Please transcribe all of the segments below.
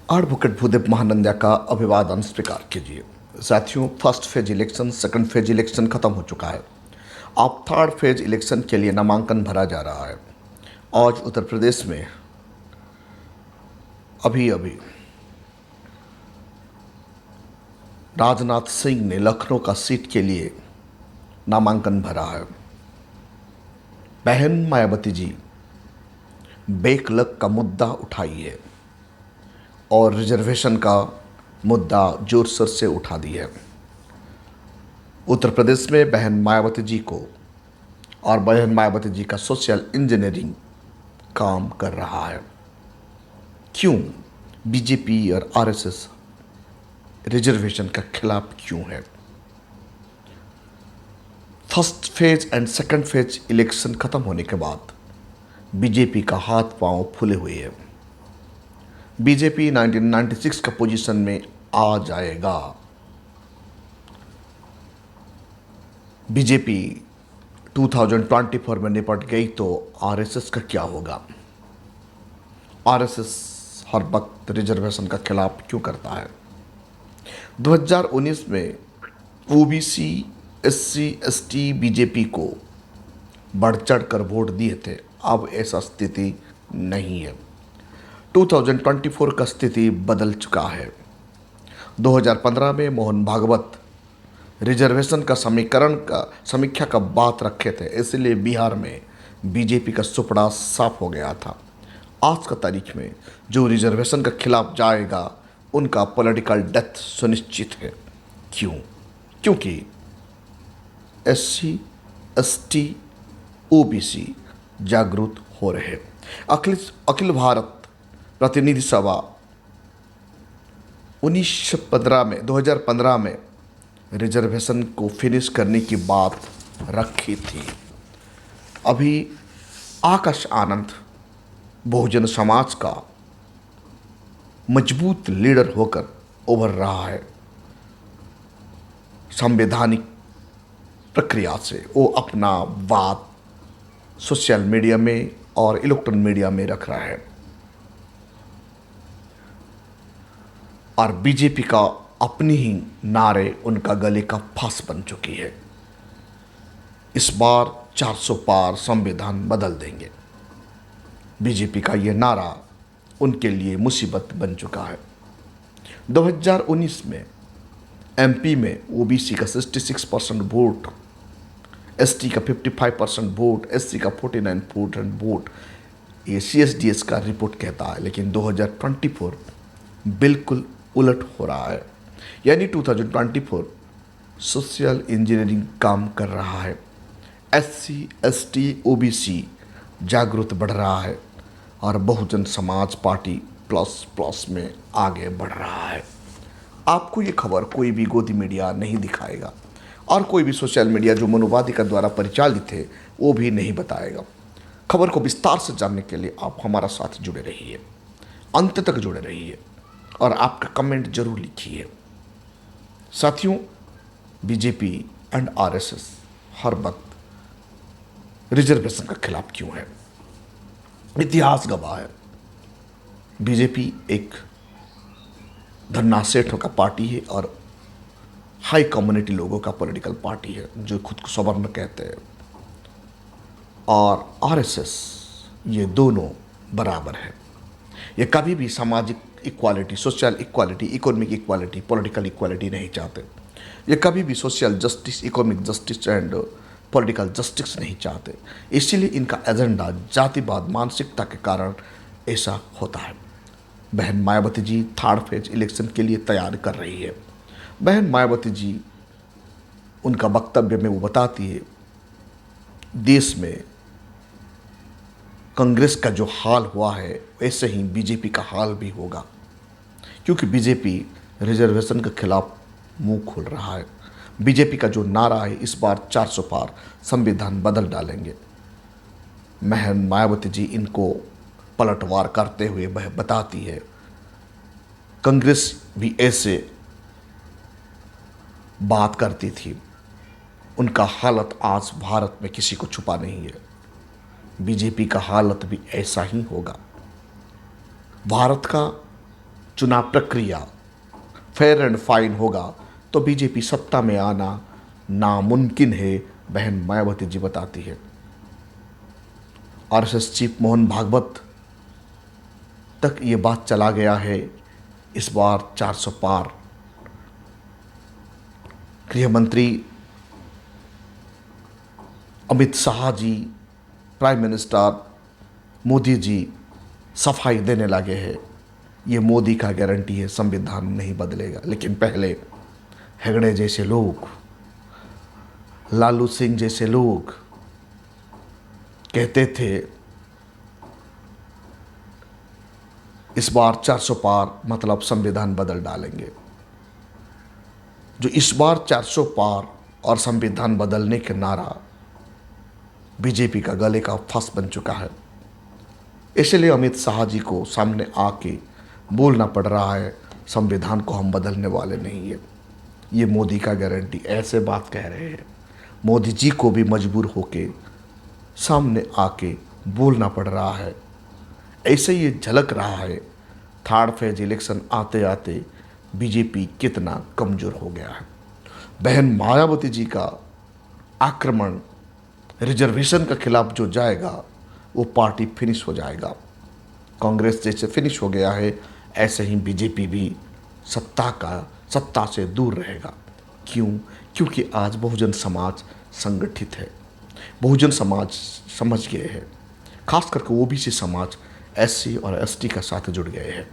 Advocate Bhudev Mahananda का अभिवादन स्वीकार कीजिए। साथियों, first phase election, second phase election खत्म हो चुका है। अब थर्ड फेज इलेक्शन के लिए नामांकन भरा जा रहा है। आज उत्तर प्रदेश में अभी अभी राजनाथ सिंह ने लखनऊ का सीट के लिए नामांकन भरा है। बहन मायावती जी बैकलॉग का मुद्दा उठाई है और रिजर्वेशन का मुद्दा जोर शोर से उठा दी है। उत्तर प्रदेश में बहन मायावती जी को और बहन मायावती जी का सोशल इंजीनियरिंग काम कर रहा है। क्यों बीजेपी और आरएसएस रिजर्वेशन के खिलाफ क्यों है? First phase and second phase election खत्म होने के बाद बीजेपी का हाथ पांव फूले हुए हैं। बीजेपी 1996 का पोजीशन में आ जाएगा। बीजेपी 2024 में निपट गई तो आरएसएस का क्या होगा? आरएसएस हर वक्त रिजर्वेशन का खिलाफ क्यों करता है? 2019 में ओबीसी, एससी, एसटी बीजेपी को बढ़ चढ़ कर वोट दिए थे। अब ऐसा स्थिति नहीं है। 2024 का स्थिति बदल चुका है। 2015 में मोहन भागवत रिजर्वेशन का समीक्षा का बात रखे थे, इसलिए बिहार में बीजेपी का सुपड़ा साफ हो गया था। आज का तारीख में जो रिजर्वेशन के खिलाफ जाएगा उनका पॉलिटिकल डेथ सुनिश्चित है। क्यों? क्योंकि एससी, एसटी, ओबीसी जागरूक हो रहे। अखिल भारत प्रतिनिधि सभा 2015 में रिजर्वेशन को फिनिश करने की बात रखी थी। अभी आकाश आनंद बहुजन समाज का मजबूत लीडर होकर उभर रहा है। संवैधानिक प्रक्रिया से वो अपना बात सोशल मीडिया में और इलेक्ट्रॉनिक मीडिया में रख रहा है और बीजेपी का अपनी ही नारे उनका गले का फांस बन चुकी है। इस बार 400 पार संविधान बदल देंगे। बीजेपी का ये नारा उनके लिए मुसीबत बन चुका है। 2019 में एमपी में ओबीसी का 66% वोट, एसटी का 55% वोट, एससी का 49% वोट, ये सीएसडीएस का रिपोर्ट कहता है। लेकिन 2024 बिल्कुल उलट हो रहा है। यानी 2024 सोशल इंजीनियरिंग काम कर रहा है। एससी, एसटी, ओबीसी जागरूक बढ़ रहा है और Bahujan Samaj party plus plus में आगे बढ़ रहा है। आपको ये खबर कोई भी गोदी मीडिया नहीं दिखाएगा और कोई भी सोशल मीडिया जो मनोवादी का द्वारा परिचालित है वो भी नहीं बताएगा। खबर को विस्तार से जानने के लिए आप हमारा साथ जुड़े रहिए, अंत तक जुड़े रहिए और आपका कमेंट जरूर लिखिए। साथियों, बीजेपी एंड आरएसएस हर वक्त रिजर्वेशन के खिलाफ क्यों है? इतिहास गवाह है। बीजेपी एक धन्ना सेठों का पार्टी है और हाई कम्युनिटी लोगों का पॉलिटिकल पार्टी है जो खुद को सवर्ण कहते हैं। और आरएसएस, ये दोनों बराबर है। ये कभी भी सामाजिक equality, social equality, economic equality, political equality नहीं चाहते। ये कभी भी social justice, economic justice and political justice नहीं चाहते। इसीलिए इनका एजेंडा जातिवाद मानसिकता के कारण ऐसा होता है। बहन Mayawati ji third phase election के लिए तैयार कर रही है। बहन मायावती जी, उनका वक्तव्य में वो बताती है देश में कांग्रेस का जो हाल हुआ है वैसे ही बीजेपी का हाल भी होगा, क्योंकि बीजेपी रिजर्वेशन के खिलाफ मुंह खोल रहा है। बीजेपी का जो नारा है इस बार 400 पार संविधान बदल डालेंगे। बहन मायावती जी इनको पलटवार करते हुए वह बताती है कांग्रेस भी ऐसे बात करती थी। उनका हालत आज भारत में किसी को छुपा नहीं है। बीजेपी का हालत भी ऐसा ही होगा। भारत का चुनाव प्रक्रिया फेयर एंड फाइन होगा तो बीजेपी सत्ता में आना नामुमकिन है, बहन मायावती जी बताती है। आरएसएस चीफ मोहन भागवत तक ये बात चला गया है। इस बार 400 पार। गृह मंत्री अमित शाह जी, प्राइम मिनिस्टर मोदी जी सफाई देने लगे हैं। ये मोदी का गारंटी है, संविधान नहीं बदलेगा। लेकिन पहले हेगड़े जैसे लोग, लालू सिंह जैसे लोग कहते थे इस बार 400 पार मतलब संविधान बदल डालेंगे। जो इस बार 400 पार और संविधान बदलने के नारा बीजेपी का गले का फांस बन चुका है। इसलिए अमित शाह जी को सामने आके बोलना पड़ रहा है, संविधान को हम बदलने वाले नहीं है। ये मोदी का गारंटी, ऐसे बात कह रहे हैं। मोदी जी को भी मजबूर होके सामने आके बोलना पड़ रहा है। ऐसे ये झलक रहा है थर्ड फेज इलेक्शन आते आते बीजेपी कितना कमज़ोर हो गया है। बहन मायावती जी का आक्रमण रिजर्वेशन के खिलाफ जो जाएगा वो पार्टी फिनिश हो जाएगा। कांग्रेस जैसे फिनिश हो गया है, ऐसे ही बीजेपी भी सत्ता से दूर रहेगा। क्यों? क्योंकि आज बहुजन समाज संगठित है। बहुजन समाज समझ गए हैं, खास करके ओबीसी समाज एससी और एसटी का साथ जुड़ गए हैं।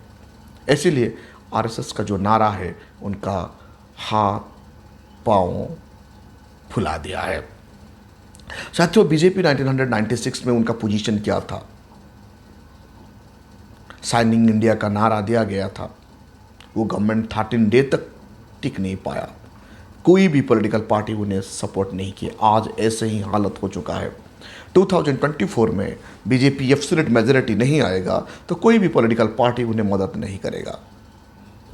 इसीलिए आरएसएस का जो नारा है उनका हाथ पांव फुला दिया है। साथियों, बीजेपी 1996 में उनका पोजीशन क्या था? साइनिंग इंडिया का नारा दिया गया था। वो गवर्नमेंट 13 डे तक टिक नहीं पाया। कोई भी पॉलिटिकल पार्टी उन्हें सपोर्ट नहीं किया। आज ऐसे ही हालत हो चुका है। 2024 में बीजेपी एब्सोल्यूट मेजॉरिटी नहीं आएगा तो कोई भी पॉलिटिकल पार्टी उन्हें मदद नहीं करेगा।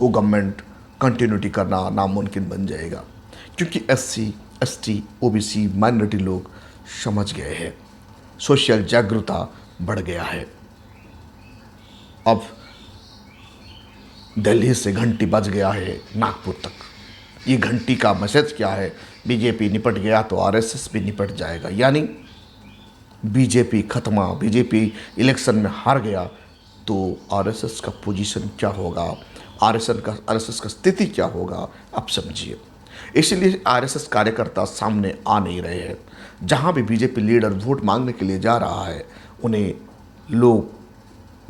वो गवर्नमेंट कंटिन्यूटी करना नामुमकिन बन जाएगा, क्योंकि एससी, एसटी, ओबीसी, माइनॉरिटी लोग समझ गए हैं। सोशल जागरूकता बढ़ गया है। अब दिल्ली से घंटी बज गया है नागपुर तक। ये घंटी का मैसेज क्या है? बीजेपी निपट गया तो आरएसएस भी निपट जाएगा। यानी बीजेपी खत्म, बीजेपी इलेक्शन में हार गया तो आरएसएस का पोजीशन क्या होगा, आरएसएस का स्थिति क्या होगा, आप समझिए। इसलिए आरएसएस कार्यकर्ता सामने आ नहीं रहे हैं। जहां भी बीजेपी लीडर वोट मांगने के लिए जा रहा है उन्हें लोग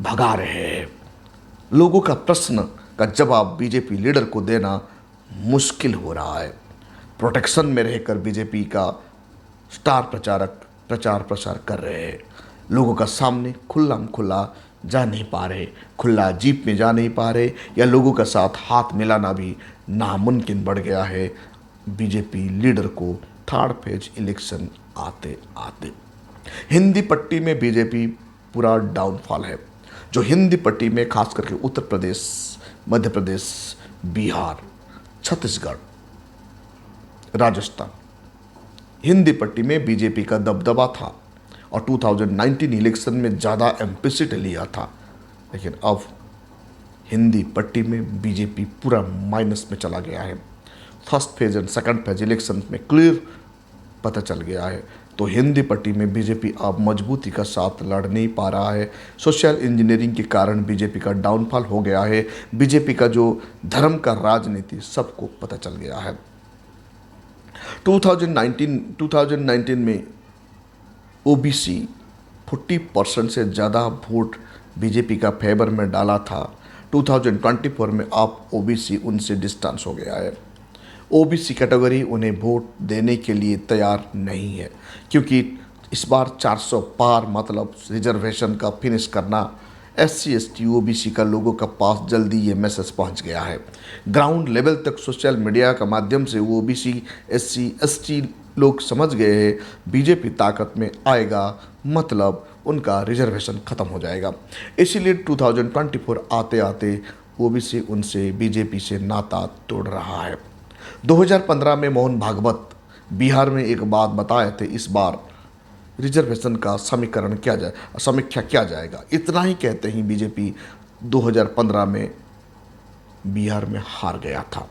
भगा रहे हैं। लोगों का प्रश्न का जवाब बीजेपी लीडर को देना मुश्किल हो रहा है। प्रोटेक्शन में रहकर बीजेपी का स्टार प्रचारक प्रचार प्रसार कर रहे हैं। लोगों का सामने खुला जा नहीं पा रहे, खुला जीप में जा नहीं पा रहे, या लोगों के साथ हाथ मिलाना भी नामुमकिन बढ़ गया है बीजेपी लीडर को थर्ड फेज इलेक्शन आते आते। हिंदी पट्टी में बीजेपी पूरा डाउनफॉल है। जो हिंदी पट्टी में खास करके उत्तर प्रदेश, मध्य प्रदेश, बिहार, छत्तीसगढ़, राजस्थान, हिंदी पट्टी में बीजेपी का दबदबा था और 2019 इलेक्शन में ज़्यादा एमपी सीट लिया था। लेकिन अब हिंदी पट्टी में बीजेपी पूरा माइनस में चला गया है। First phase and second phase election में क्लियर पता चल गया है। तो हिंदी पट्टी में बीजेपी अब मजबूती का साथ लड़ नहीं पा रहा है। सोशल इंजीनियरिंग के कारण बीजेपी का डाउनफॉल हो गया है। बीजेपी का जो धर्म का राजनीति सबको पता चल गया है। 2019 में ओबीसी 40% से ज़्यादा वोट बीजेपी का फेवर में डाला था। 2024 में अब ओबीसी उनसे डिस्टेंस हो गया है। ओबीसी कैटेगरी उन्हें वोट देने के लिए तैयार नहीं है, क्योंकि इस बार 400 पार मतलब रिजर्वेशन का फिनिश करना एससी, एसटी, ओबीसी का लोगों का पास जल्दी ये मैसेज पहुंच गया है। ग्राउंड लेवल तक सोशल मीडिया के माध्यम से वो ओबीसी, एससी, एसटी लोग समझ गए हैं बीजेपी ताकत में आएगा मतलब उनका रिजर्वेशन खत्म हो जाएगा। इसीलिए 2024 आते आते ओबीसी उनसे बीजेपी से नाता तोड़ रहा है। 2015 में मोहन भागवत बिहार में एक बात बताए थे, इस बार रिजर्वेशन का समीक्षा किया जाएगा। इतना ही कहते ही बीजेपी 2015 में बिहार में हार गया था,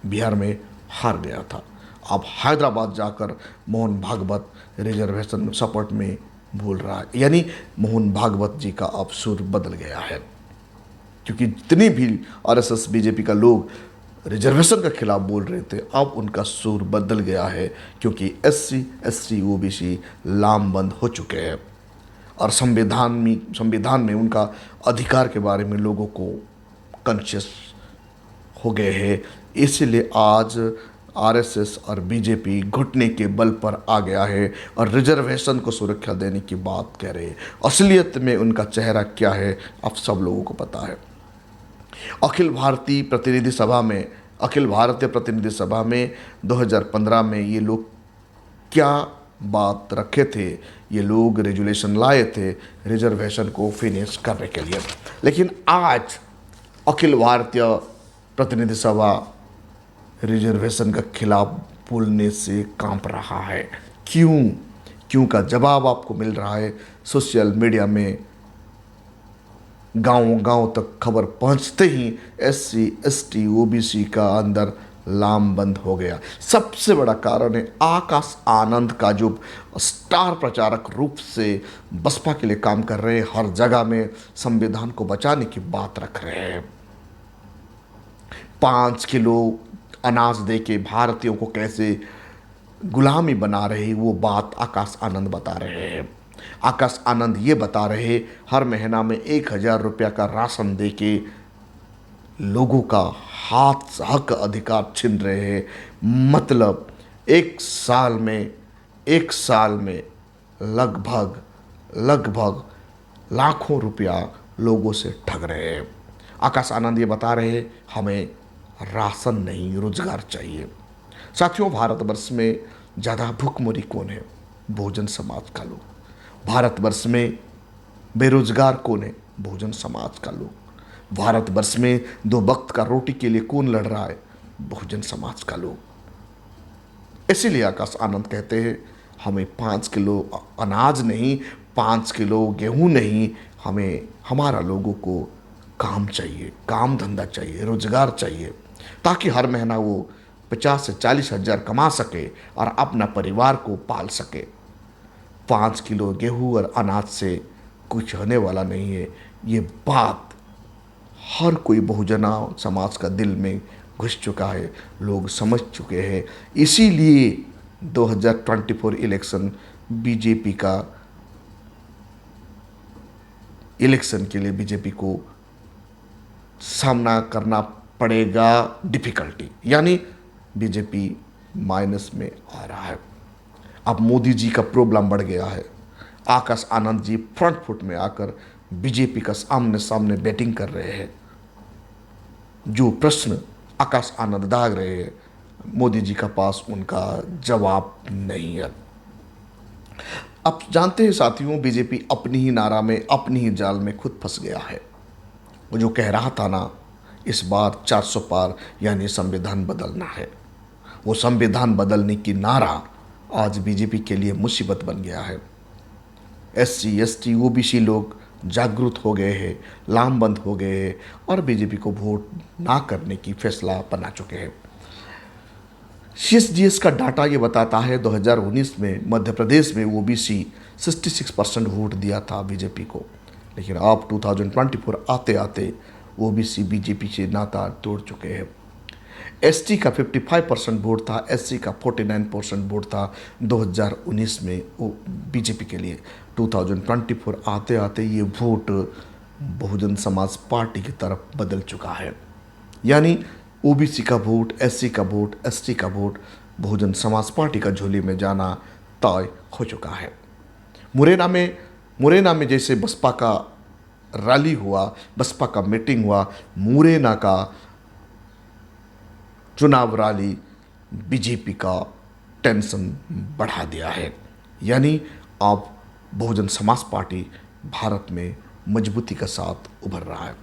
बिहार में हार गया था। अब हैदराबाद जाकर मोहन भागवत रिजर्वेशन सपोर्ट में भूल रहा है, यानी मोहन भागवत जी का अब सुर बदल गया है। क्योंकि जितनी भी आरएसएस बीजेपी का लोग रिजर्वेशन के खिलाफ बोल रहे थे, अब उनका सुर बदल गया है, क्योंकि एससी एसटी ओबीसी लामबंद हो चुके हैं और संविधान में उनका अधिकार के बारे में लोगों को कॉन्शियस हो गए हैं। इसीलिए आज आरएसएस और बीजेपी घुटने के बल पर आ गया है और रिजर्वेशन को सुरक्षा देने की बात कह रहे हैं। असलियत में उनका चेहरा क्या है अब सब लोगों को पता है। अखिल भारतीय प्रतिनिधि सभा में 2015 में ये लोग क्या बात रखे थे, ये लोग रेजुलेशन लाए थे रिजर्वेशन को फिनिश करने के लिए। लेकिन आज अखिल भारतीय प्रतिनिधि सभा रिजर्वेशन के खिलाफ बोलने से कांप रहा है। क्यों का जवाब आपको मिल रहा है। सोशल मीडिया में गांव तक खबर पहुंचते ही एससी एसटी ओबीसी का अंदर लामबंद हो गया। सबसे बड़ा कारण है आकाश आनंद का जो स्टार प्रचारक रूप से बसपा के लिए काम कर रहे हैं, हर जगह में संविधान को बचाने की बात रख रहे हैं। 5 किलो अनाज दे के भारतीयों को कैसे गुलामी बना रहे वो बात आकाश आनंद बता रहे हैं। आकाश आनंद ये बता रहे हर महीना में 1000 रुपया का राशन दे के लोगों का हक अधिकार छीन रहे हैं। मतलब एक साल में लगभग लाखों रुपया लोगों से ठग रहे हैं। आकाश आनंद ये बता रहे हैं हमें राशन नहीं रोजगार चाहिए। साथियों, भारतवर्ष में ज़्यादा भूखमरी कौन है? बहुजन समाज का लोग। भारतवर्ष में बेरोजगार कौन है? बहुजन समाज का लोग। भारतवर्ष में 2 वक्त का रोटी के लिए कौन लड़ रहा है? बहुजन समाज का लोग। इसीलिए आकाश आनंद कहते हैं हमें 5 किलो अनाज नहीं, 5 किलो गेहूं नहीं, हमें हमारा लोगों को काम चाहिए, काम धंधा चाहिए, रोजगार चाहिए, ताकि हर महीना वो 50 से 40 हज़ार कमा सके और अपना परिवार को पाल सके। 5 किलो गेहूं और अनाज से कुछ होने वाला नहीं है। ये बात हर कोई बहुजना समाज का दिल में घुस चुका है, लोग समझ चुके हैं। इसीलिए 2024 इलेक्शन बीजेपी का इलेक्शन के लिए बीजेपी को सामना करना पड़ेगा डिफिकल्टी, यानी बीजेपी माइनस में आ रहा है। अब मोदी जी का प्रॉब्लम बढ़ गया है। आकाश आनंद जी फ्रंट फुट में आकर बीजेपी का आमने सामने बैटिंग कर रहे हैं। जो प्रश्न आकाश आनंद दाग रहे हैं, मोदी जी का पास उनका जवाब नहीं है। अब जानते हैं साथियों, बीजेपी अपनी ही नारा में, अपनी ही जाल में खुद फंस गया है। वो जो कह रहा था ना, इस बार 400 पार यानी संविधान बदलना है, वो संविधान बदलने की नारा आज बीजेपी के लिए मुसीबत बन गया है। एससी एसटी ओबीसी लोग जागरूक हो गए हैं, लामबंद हो गए हैं और बीजेपी को वोट ना करने की फैसला बना चुके हैं। सीएसडीएस का डाटा ये बताता है 2019 में मध्य प्रदेश में ओबीसी 66% वोट दिया था बीजेपी को, लेकिन अब 2024 आते आते ओबीसी बीजेपी से नाता तोड़ चुके हैं। एसटी का 55% वोट था, एससी का 49% वोट था 2019 में वो बीजेपी के लिए। 2024 आते आते ये वोट बहुजन समाज पार्टी की तरफ बदल चुका है, यानी ओबीसी का वोट, एससी का वोट, एसटी का वोट बहुजन समाज पार्टी का झोली में जाना तय हो चुका है। मुरैना में जैसे बसपा का रैली हुआ, बसपा का मीटिंग हुआ, मुरैना का चुनाव रैली बीजेपी का टेंशन बढ़ा दिया है, यानी अब बहुजन समाज पार्टी भारत में मजबूती के साथ उभर रहा है।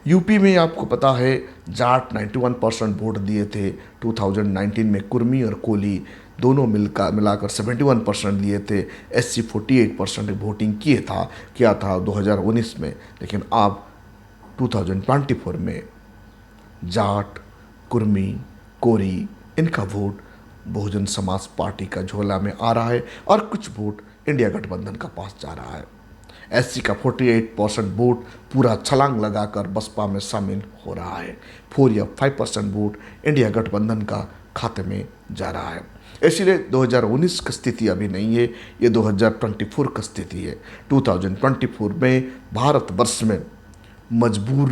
यूपी में आपको पता है जाट 91% वोट दिए थे 2019 में, कुर्मी और कोली दोनों मिलाकर 71% दिए थे। एससी 48% वोटिंग किया था 2019 में, लेकिन अब 2024 में जाट, कुर्मी, कोरी, इनका वोट बहुजन समाज पार्टी का झोला में आ रहा है और कुछ वोट इंडिया गठबंधन का पास जा रहा है। एससी का 48% वोट पूरा छलांग लगाकर बसपा में शामिल हो रहा है। 4 या 5% वोट इंडिया गठबंधन का खाते में जा रहा है। इसलिए 2019 की स्थिति अभी नहीं है, ये 2024 की स्थिति है। 2024 में भारतवर्ष में मजबूत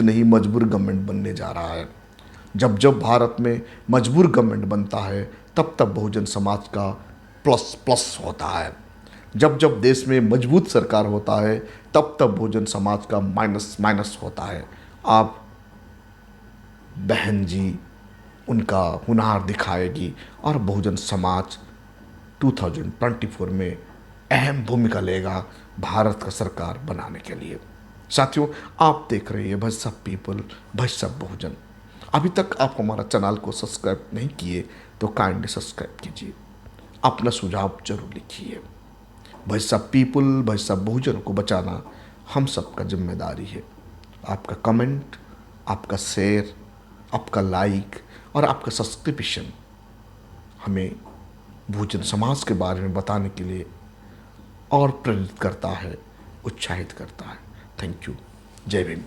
नहीं मजबूर गवर्नमेंट बनने जा रहा है। जब जब भारत में मजबूर गवर्नमेंट बनता है तब तब बहुजन समाज का प्लस प्लस होता है। जब जब देश में मजबूत सरकार होता है तब तब बहुजन समाज का माइनस माइनस होता है। आप बहन जी उनका हुनर दिखाएगी और बहुजन समाज 2024 में अहम भूमिका लेगा भारत का सरकार बनाने के लिए। साथियों, आप देख रहे हैं भाई सब पीपल, भाई सब बहुजन। अभी तक आप हमारा चैनल को सब्सक्राइब नहीं किए तो काइंडली सब्सक्राइब कीजिए, अपना सुझाव जरूर लिखिए। भाई सब पीपल, भाई सब बहुजन को बचाना हम सबका जिम्मेदारी है। आपका कमेंट, आपका शेयर, आपका लाइक और आपका सब्सक्रिप्शन हमें बहुजन समाज के बारे में बताने के लिए और प्रेरित करता है, उत्साहित करता है। Thank you. जय भीम।